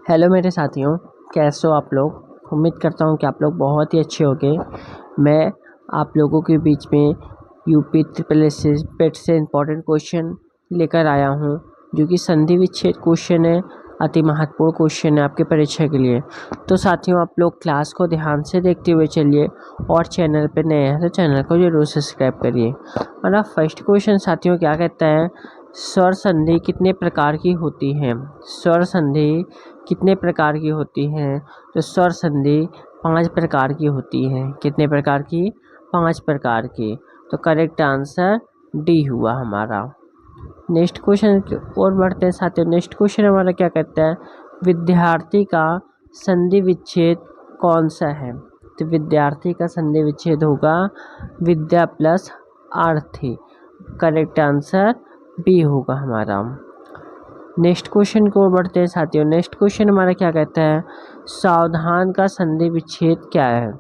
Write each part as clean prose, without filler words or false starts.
Hello मेरे साथियों, कैसे हो आप लोग। उम्मीद करता हूँ कि आप लोग बहुत ही अच्छे होंगे। मैं आप लोगों के बीच में यूपी ट्रिपल एस से पेट से इम्पोर्टेंट क्वेश्चन लेकर आया हूँ, जो कि संधि विच्छेद क्वेश्चन है। अति महत्वपूर्ण क्वेश्चन है आपके परीक्षा के लिए। तो साथियों, आप लोग क्लास को ध्यान से देखते हुए चलिए, और चैनल पर नए हैं तो चैनल को जरूर सब्सक्राइब करिए। और अब फर्स्ट क्वेश्चन साथियों क्या कहता है, स्वर संधि कितने प्रकार की होती हैं। स्वर संधि कितने प्रकार की होती हैं। तो स्वर संधि 5 प्रकार की होती हैं। कितने प्रकार की? 5 प्रकार की। तो करेक्ट आंसर डी हुआ हमारा। नेक्स्ट क्वेश्चन की ओर बढ़ते हैं साथियों। नेक्स्ट क्वेश्चन हमारा क्या कहता है, विद्यार्थी का संधि विच्छेद कौन सा है। तो विद्यार्थी का संधि विच्छेद होगा विद्या प्लस आर्थी। करेक्ट आंसर बी होगा हमारा। नेक्स्ट क्वेश्चन को बढ़ते हैं साथियों। नेक्स्ट क्वेश्चन हमारा क्या कहता है, सावधान का संधि विच्छेद क्या है।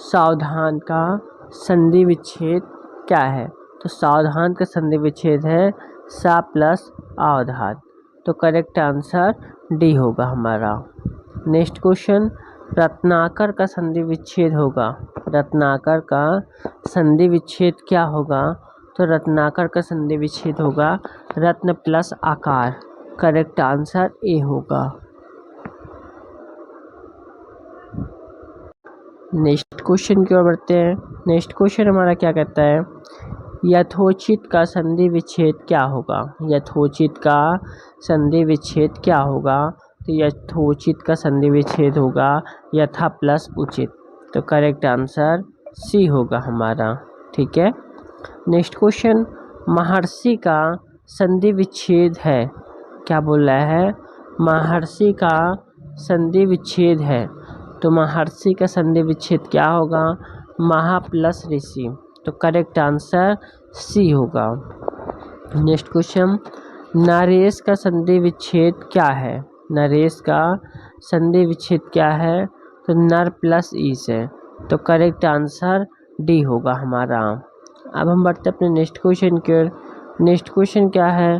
सावधान का संधि विच्छेद क्या है। तो सावधान का संधि विच्छेद है सा प्लस आवधान। तो करेक्ट आंसर डी होगा हमारा। नेक्स्ट क्वेश्चन, रत्नाकर का संधि विच्छेद होगा। रत्नाकर का संधि विच्छेद क्या होगा। तो रत्नाकर का संधि विच्छेद होगा रत्न प्लस आकार। करेक्ट आंसर ए होगा। नेक्स्ट क्वेश्चन की ओर बढ़ते हैं। नेक्स्ट क्वेश्चन हमारा क्या कहता है, यथोचित का संधि विच्छेद क्या होगा। यथोचित का संधि विच्छेद क्या होगा। तो यथोचित का संधि विच्छेद होगा यथा प्लस उचित। तो करेक्ट आंसर सी होगा हमारा। ठीक है। नेक्स्ट क्वेश्चन, महर्षि का संधि विच्छेद है। क्या बोल रहा है, महर्षि का संधि विच्छेद है। तो महर्षि का संधि विच्छेद क्या होगा, महा प्लस ऋषि। तो करेक्ट आंसर सी होगा। नेक्स्ट क्वेश्चन, नरेश का संधि विच्छेद क्या है। नरेश का संधि विच्छेद क्या है। तो नर प्लस ई से। तो करेक्ट आंसर डी होगा हमारा। अब हम बढ़ते अपने नेक्स्ट क्वेश्चन की ओर। नेक्स्ट क्वेश्चन क्या है,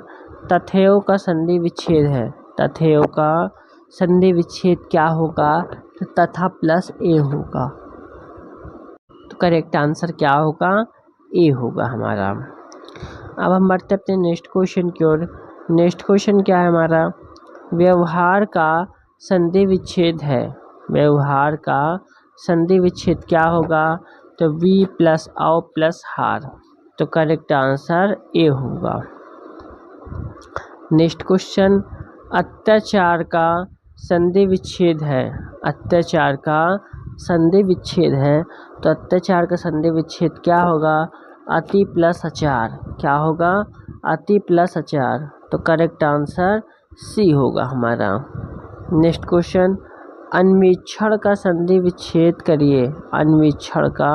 तथेव का संधि विच्छेद है। तथेव का संधि विच्छेद क्या होगा। तो तथा प्लस ए होगा। तो करेक्ट आंसर क्या होगा, ए होगा हमारा। अब हम बढ़ते अपने नेक्स्ट क्वेश्चन की ओर। नेक्स्ट क्वेश्चन क्या है हमारा, व्यवहार का संधि विच्छेद है। व्यवहार का संधि विच्छेद क्या होगा। तो वी प्लस औ प्लस हार। तो करेक्ट आंसर ए होगा। नेक्स्ट क्वेश्चन, अत्याचार का संधि विच्छेद है। अत्याचार का संधि विच्छेद है। तो अत्याचार का संधि विच्छेद क्या होगा, अति प्लस आचार। क्या होगा, अति प्लस आचार। तो करेक्ट आंसर सी होगा हमारा। नेक्स्ट क्वेश्चन, अन्वीक्षण का संधि विच्छेद करिए। अन्वीक्षण का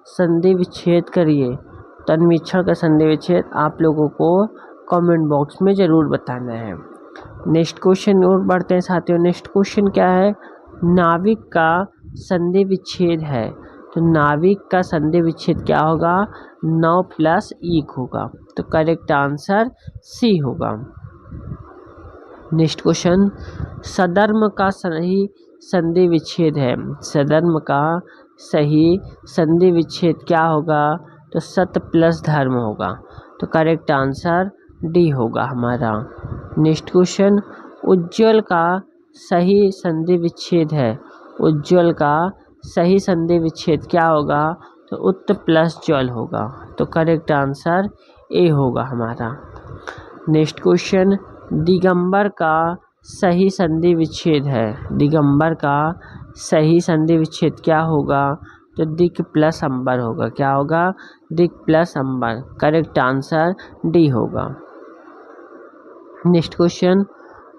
संधि विच्छेद करिए। तो अन्वीक्षण का संधि विच्छेद आप लोगों को कमेंट बॉक्स में ज़रूर बताना है। नेक्स्ट क्वेश्चन और बढ़ते हैं साथियों। नेक्स्ट क्वेश्चन क्या है, नाविक का संधि विच्छेद है। तो नाविक का संधि विच्छेद क्या होगा, 9 प्लस 1 होगा। तो करेक्ट आंसर सी होगा। नेक्स्ट क्वेश्चन, सधर्म का सही संधि विच्छेद है। सधर्म का सही संधि विच्छेद क्या होगा। तो सत प्लस धर्म होगा। तो करेक्ट आंसर डी होगा हमारा। नेक्स्ट क्वेश्चन, उज्ज्वल का सही संधि विच्छेद है। उज्ज्वल का सही संधि विच्छेद क्या होगा। तो उत्त प्लस ज्वल होगा। तो करेक्ट आंसर ए होगा हमारा। नेक्स्ट क्वेश्चन, दिगंबर का सही संधि विच्छेद है। दिगंबर का सही संधि विच्छेद क्या होगा। तो दिक प्लस अंबर होगा। क्या होगा, दिक प्लस अंबर। करेक्ट आंसर डी होगा। नेक्स्ट क्वेश्चन,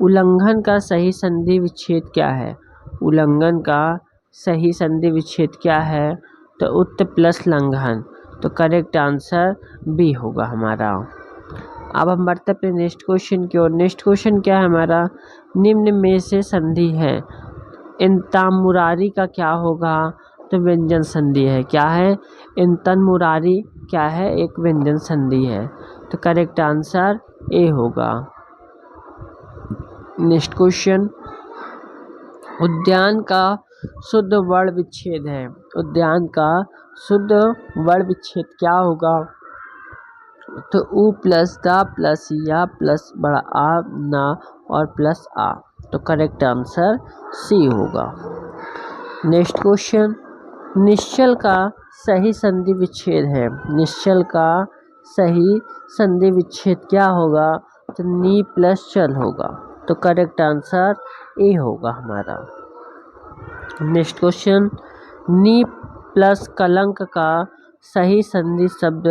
उल्लंघन का सही संधि विच्छेद क्या है। उल्लंघन का सही संधि विच्छेद क्या है। तो उत्त प्लस लंघन। तो करेक्ट आंसर बी होगा हमारा। अब हम बढ़ते अपने नेक्स्ट क्वेश्चन की ओर। नेक्स्ट क्वेश्चन क्या है हमारा, निम्न में से संधि है, इंताम मुरारी का क्या होगा। तो व्यंजन संधि है। क्या है, इंतन मुरारी क्या है, एक व्यंजन संधि है। तो करेक्ट आंसर ए होगा। नेक्स्ट क्वेश्चन, उद्यान का शुद्ध वर्ण विच्छेद है। उद्यान का शुद्ध वर्ण विच्छेद क्या होगा? तो उ प्लस दा प्लस या प्लस बड़ा आ ना और प्लस आ। तो करेक्ट आंसर सी होगा। नेक्स्ट क्वेश्चन, निश्चल का सही संधि विच्छेद है। निश्चल का सही संधि विच्छेद क्या होगा? तो नी प्लस चल होगा। तो करेक्ट आंसर ए होगा हमारा। नेक्स्ट क्वेश्चन, नी प्लस कलंक का सही संधि शब्द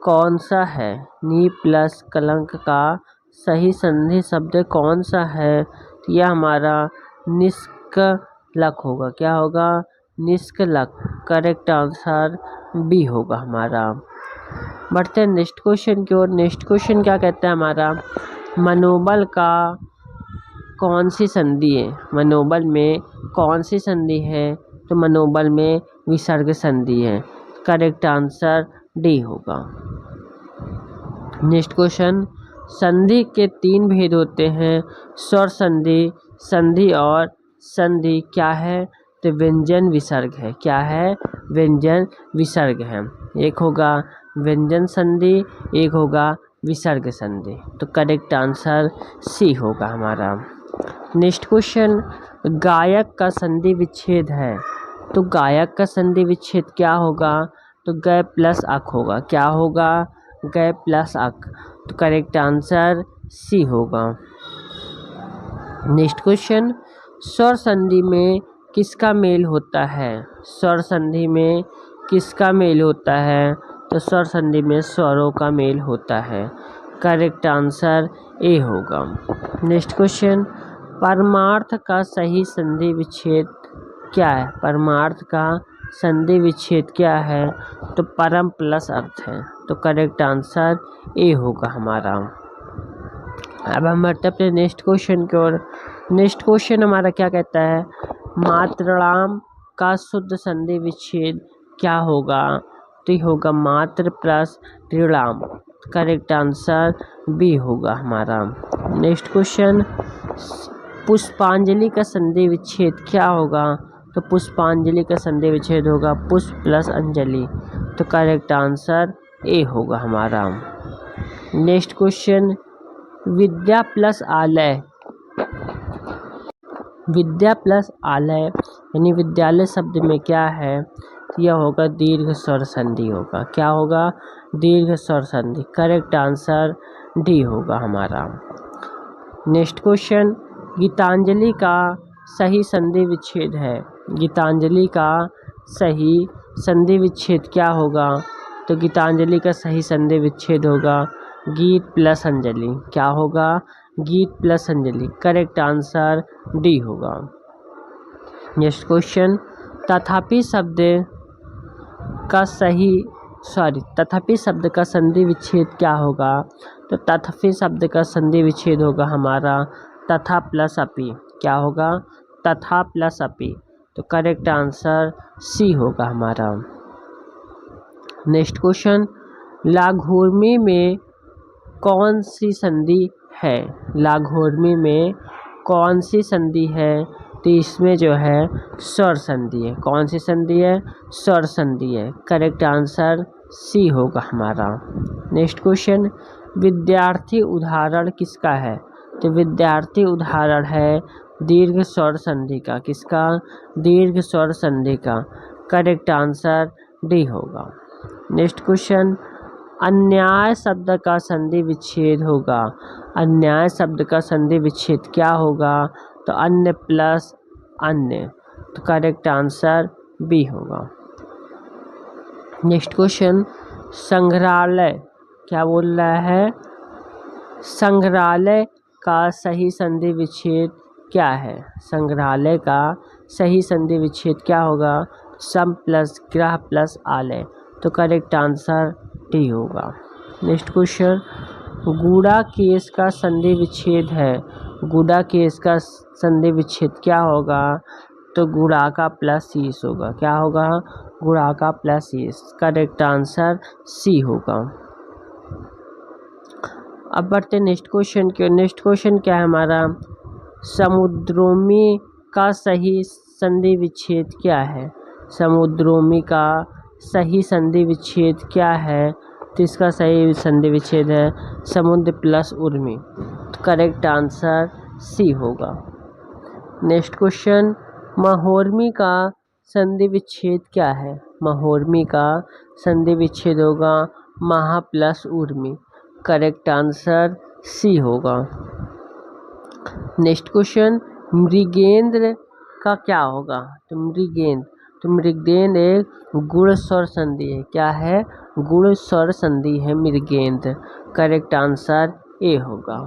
कौन सा है? नी प्लस कलंक का सही संधि शब्द कौन सा है? तो यह हमारा निष्कलंक होगा। क्या होगा? निष्कलंक। करेक्ट आंसर बी होगा हमारा। बढ़ते हैं नेक्स्ट क्वेश्चन की ओर। नेक्स्ट क्वेश्चन क्या कहता है हमारा? मनोबल का कौन सी संधि है? मनोबल में कौन सी संधि है? तो मनोबल में विसर्ग संधि है। करेक्ट आंसर डी होगा। नेक्स्ट क्वेश्चन, संधि के 3 भेद होते हैं, स्वर संधि, संधि और संधि क्या है? तो व्यंजन विसर्ग है। क्या है? व्यंजन विसर्ग है। एक होगा व्यंजन संधि, एक होगा विसर्ग संधि। तो करेक्ट आंसर सी होगा हमारा। नेक्स्ट क्वेश्चन, गायक का संधि विच्छेद है। तो गायक का संधि विच्छेद क्या होगा? तो गय प्लस अक होगा। क्या होगा? गय प्लस अक। तो करेक्ट आंसर सी होगा। नेक्स्ट क्वेश्चन, स्वर संधि में किसका मेल होता है? स्वर संधि में किसका मेल होता है? तो स्वर संधि में स्वरों का मेल होता है। करेक्ट आंसर ए होगा। नेक्स्ट क्वेश्चन, परमार्थ का सही संधि विच्छेद क्या है? परमार्थ का संधि विच्छेद क्या है? तो परम प्लस अर्थ है। तो करेक्ट आंसर ए होगा हमारा। अब हम बढ़ते अपने नेक्स्ट क्वेश्चन की ओर। नेक्स्ट क्वेश्चन हमारा क्या कहता है? मात्राणाम का शुद्ध संधि विच्छेद क्या होगा? तो ये होगा मात्र प्लस ऋणाम। करेक्ट आंसर बी होगा हमारा। नेक्स्ट क्वेश्चन, पुष्पांजलि का संधि विच्छेद क्या होगा? तो पुष्पांजलि का संधि विच्छेद होगा पुष्प प्लस अंजलि। तो करेक्ट आंसर ए होगा हमारा। नेक्स्ट क्वेश्चन, विद्या प्लस आलय, विद्या प्लस आलय यानी विद्यालय शब्द में क्या है? यह होगा दीर्घ स्वर संधि होगा। क्या होगा? दीर्घ स्वर संधि। करेक्ट आंसर डी होगा हमारा। नेक्स्ट क्वेश्चन, गीतांजलि का सही संधि विच्छेद है। गीतांजलि का सही संधि विच्छेद क्या होगा? तो गीतांजलि का सही संधि विच्छेद होगा गीत प्लस अंजलि। क्या होगा? गीत plus Anjali. Correct answer D होगा। नेक्स्ट क्वेश्चन, तथापि शब्द का तथापि शब्द का संधि विच्छेद क्या होगा? तो तथापि शब्द का संधि विच्छेद होगा हमारा तथा प्लस अपि। क्या होगा? तथा प्लस अपि। तो करेक्ट आंसर सी होगा हमारा। नेक्स्ट क्वेश्चन, लाघूर्मी में कौन सी संधि है? लाघूर्मी में कौन सी संधि है? तो इसमें जो है स्वर संधि है। कौन सी संधि है? स्वर संधि है। करेक्ट आंसर सी होगा हमारा। नेक्स्ट क्वेश्चन, विद्यार्थी उदाहरण किसका है? तो विद्यार्थी उदाहरण है दीर्घ स्वर संधि का। किसका? दीर्घ स्वर संधि का। करेक्ट आंसर डी होगा। नेक्स्ट क्वेश्चन, अन्याय शब्द का संधि विच्छेद होगा। अन्याय शब्द का संधि विच्छेद क्या होगा? तो अन्य प्लस अन्य। तो करेक्ट आंसर बी होगा। नेक्स्ट क्वेश्चन, संग्रहालय क्या बोल रहा है? संग्रहालय का सही संधि विच्छेद क्या है? संग्रहालय का सही संधि विच्छेद क्या होगा? सम प्लस ग्रह प्लस आलय। तो करेक्ट आंसर डी होगा। नेक्स्ट क्वेश्चन, गूढ़ा केश का संधि विच्छेद है। गूढ़ा केश का संधि विच्छेद क्या होगा? तो गुणाका प्लस शीश होगा। क्या होगा? गुणाका प्लस शीश। करेक्ट आंसर सी होगा। अब बढ़ते नेक्स्ट क्वेश्चन के। नेक्स्ट क्वेश्चन क्या है हमारा? समुद्रोमी का सही संधि विच्छेद क्या है? समुद्रोमी का सही संधि विच्छेद क्या है? तो इसका सही संधि विच्छेद है समुद्र प्लस उर्मी। तो करेक्ट आंसर सी होगा। नेक्स्ट क्वेश्चन, महोर्मी का संधि विच्छेद क्या है? महोर्मी का संधि विच्छेद होगा महा प्लस उर्मी। करेक्ट आंसर सी होगा। नेक्स्ट क्वेश्चन, मृगेंद्र का क्या होगा? तो मृगेंद्र एक गुण स्वर संधि है। क्या है? गुण स्वर संधि है मृगेंद्र। करेक्ट आंसर ए होगा।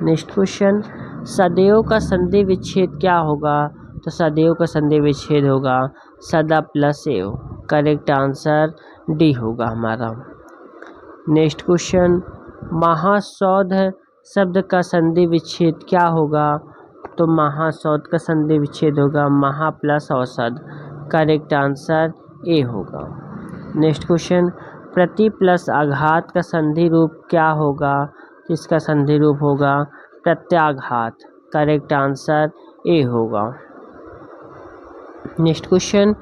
नेक्स्ट क्वेश्चन, सदैव का संधि विच्छेद क्या होगा? तो सदैव का संधि विच्छेद होगा सदा प्लस एव। करेक्ट आंसर डी होगा हमारा। नेक्स्ट क्वेश्चन, महासौध शब्द का संधि विच्छेद क्या होगा? तो महासौध का संधि विच्छेद होगा महा प्लस औषध। करेक्ट आंसर ए होगा। नेक्स्ट क्वेश्चन, प्रति प्लस आघात का संधि रूप क्या होगा? इसका संधि रूप होगा प्रत्याघात। करेक्ट आंसर ए होगा। नेक्स्ट क्वेश्चन,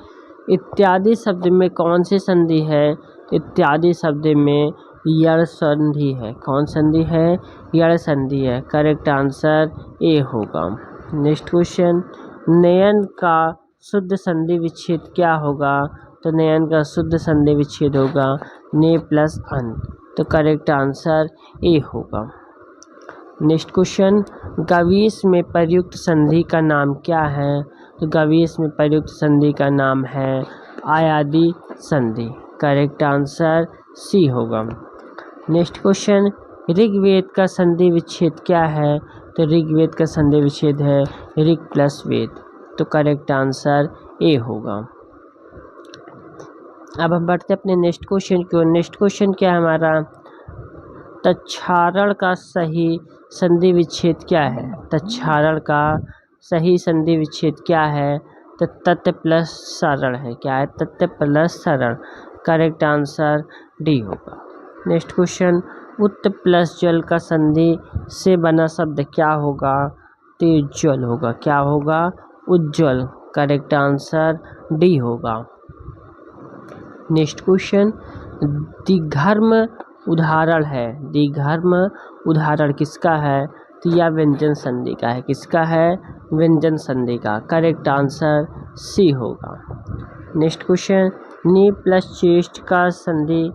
इत्यादि शब्द में कौन सी संधि है? इत्यादि शब्द में यड़ संधि है। कौन संधि है? यड़ संधि है। करेक्ट आंसर ए होगा। नेक्स्ट क्वेश्चन, नयन का शुद्ध संधि विच्छेद क्या होगा? तो नयन का शुद्ध संधि विच्छेद होगा ने प्लस अन। तो करेक्ट आंसर ए होगा। नेक्स्ट क्वेश्चन, गवीश में प्रयुक्त संधि का नाम क्या है? तो गवीश में प्रयुक्त संधि का नाम है आयादी संधि। करेक्ट आंसर सी होगा। नेक्स्ट क्वेश्चन, ऋग्वेद का संधि विच्छेद क्या है? तो ऋग्वेद का संधि विच्छेद है ऋग प्लस वेद। तो करेक्ट आंसर ए होगा। अब हम बढ़ते अपने नेक्स्ट क्वेश्चन की ओर। नेक्स्ट क्वेश्चन क्या है हमारा? तच्छारण का सही संधि विच्छेद क्या है? तच्छारण का सही संधि विच्छेद क्या है? तो तत्व प्लस सरण है। क्या है? तत्व plus Saran. Correct answer D होगा। नेक्स्ट क्वेश्चन, उत्त प्लस जल का संधि से बना शब्द क्या होगा? तो उज्ज्वल होगा। क्या होगा? उज्ज्वल। करेक्ट आंसर डी होगा। नेक्स्ट क्वेश्चन, द्विघर्म उदाहरण है। द्विघर्म उदाहरण किसका है? तो यह व्यंजन संधि का है। किसका है? व्यंजन संधि का। करेक्ट आंसर सी होगा। नेक्स्ट क्वेश्चन, नी प्लस चेष्ट का संधि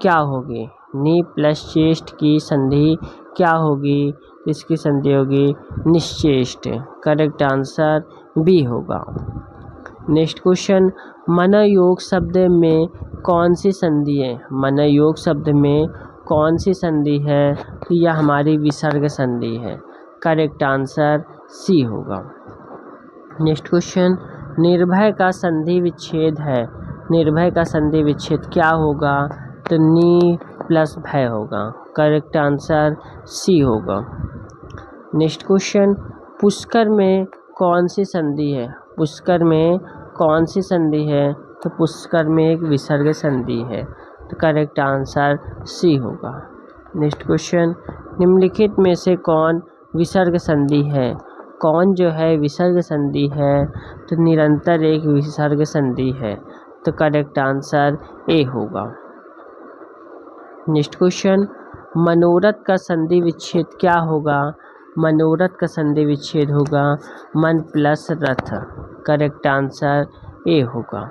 क्या होगी? नी प्लस चेष्ट की संधि क्या होगी? इसकी संधि होगी निश्चेष्ट। करेक्ट आंसर बी होगा। नेक्स्ट क्वेश्चन, मनयोग शब्द में कौन सी संधि है? मनयोग शब्द में कौन सी संधि है? तो यह हमारी विसर्ग संधि है। करेक्ट आंसर सी होगा। नेक्स्ट क्वेश्चन, निर्भय का संधि विच्छेद है। निर्भय का संधि विच्छेद क्या होगा? तो नी प्लस भय होगा। करेक्ट आंसर सी होगा। नेक्स्ट क्वेश्चन, पुष्कर में कौन सी संधि है? पुष्कर में कौन सी संधि है? तो पुष्कर में एक विसर्ग संधि है। तो करेक्ट आंसर सी होगा। नेक्स्ट क्वेश्चन, निम्नलिखित में से कौन विसर्ग संधि है? कौन जो है विसर्ग संधि है? तो निरंतर एक विसर्ग संधि है। तो करेक्ट आंसर ए होगा। नेक्स्ट क्वेश्चन, मनोरथ का संधि विच्छेद क्या होगा? मनोरथ का संधि विच्छेद होगा मन plus Rath. Correct answer A होगा।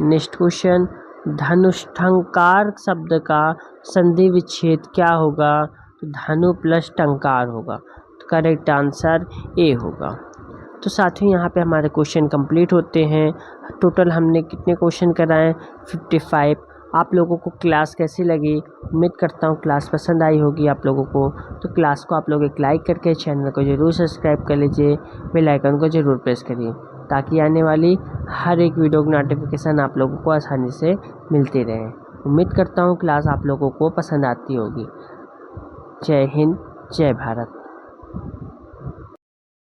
नेक्स्ट क्वेश्चन, धनुष्टंकार शब्द का संधि विच्छेद क्या होगा? तो धनु प्लस टंकार होगा। तो करेक्ट आंसर ए होगा। तो साथियों यहाँ पे हमारे क्वेश्चन कंप्लीट होते हैं। टोटल हमने कितने क्वेश्चन कराए? 55। आप लोगों को क्लास कैसी लगी? उम्मीद करता हूँ क्लास पसंद आई होगी आप लोगों को। तो क्लास को आप लोग एक लाइक करके चैनल को ज़रूर सब्सक्राइब कर लीजिए, बेल आइकन को ज़रूर प्रेस करिए ताकि आने वाली हर एक वीडियो की नोटिफिकेशन आप लोगों को आसानी से मिलती रहे। उम्मीद करता हूँ क्लास आप लोगों को पसंद आती होगी। जय हिंद, जय भारत।